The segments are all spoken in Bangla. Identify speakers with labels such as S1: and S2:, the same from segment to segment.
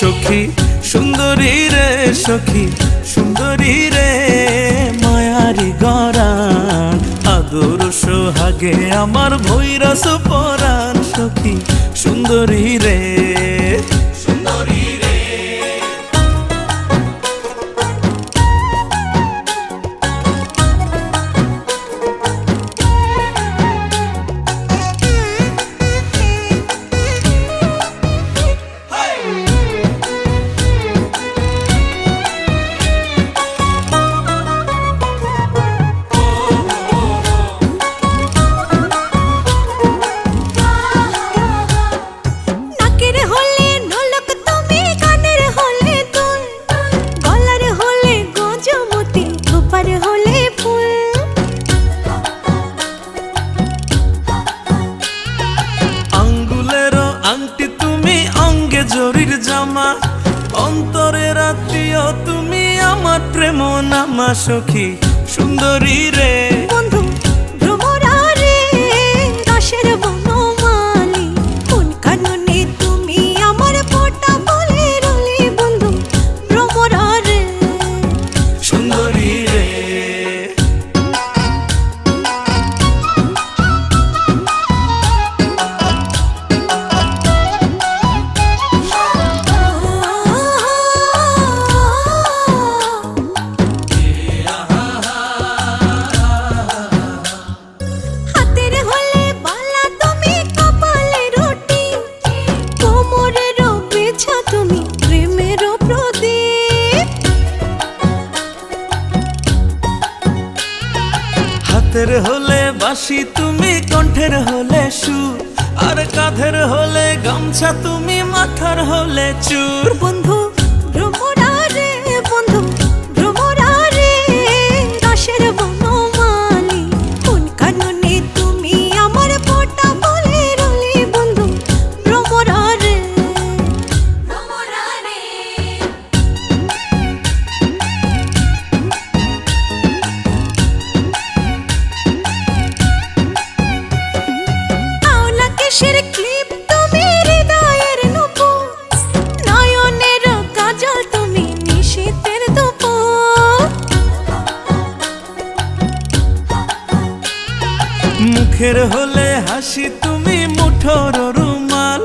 S1: সখী সুন্দরী রে, সখী সুন্দরী রে, মায়ারি গরান আদর সোহাগে আমার ভৈরস পরাণ, সখী সুন্দরী রে, সুন্দরী রে। আংটি তুমি অঙ্গে জরির জামা, অন্তরের আত্মীয় তুমি আমার প্রেম নামা, সখী সুন্দরী রে,
S2: বন্ধু ভ্রমরা রে, দাসের বনমালী, কোন কাননে তুমি আমার ফোঁটা বলে রলি, বন্ধু ভ্রমরা রে,
S1: সুন্দরী রে। হাতের হলে বাঁশি তুমি, কণ্ঠের হলে সুর, আর কাঁধের হলে গামছা তুমি, মাথার হলে চুর,
S2: বন্ধু ভ্রমরা রে, বন্ধু ভ্রমরা রে, দাসের বনমালী, কোন কাননে তুমি আমার ফোঁটা বলে রলি, বন্ধু ভ্রমরা রে, ভ্রমরা রে। কিসের ক্লিপ তুমি, হৃদয়ের নূপুর, নয়নের কাজল তুমি, নিশীথের দুপুর,
S1: মুখের হলে হাসি তুমি, মুঠোর রুমাল,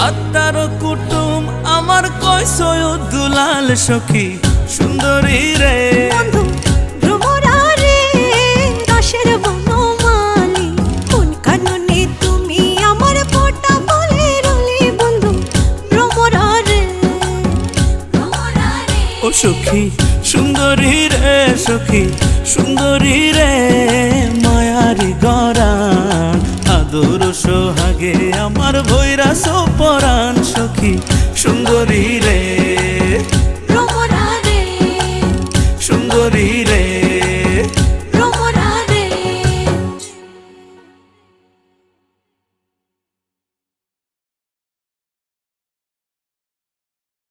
S1: আত্মার কুটুম আমার কয়সয় দুলাল, সখী সুন্দরী রে,
S2: বন্ধু ভ্রমরা রে, দাসের বনমালী, কোন কাননে তুমি আমার ফোঁটা বলে রলি, বন্ধু ভ্রমরা রে, ভ্রমরা রে।
S1: ও সখী সুন্দরী রে, সখী সুন্দরী রে, মায়ারি গরান আদর সোহাগে আমার ভৈরস পরাণ, সখী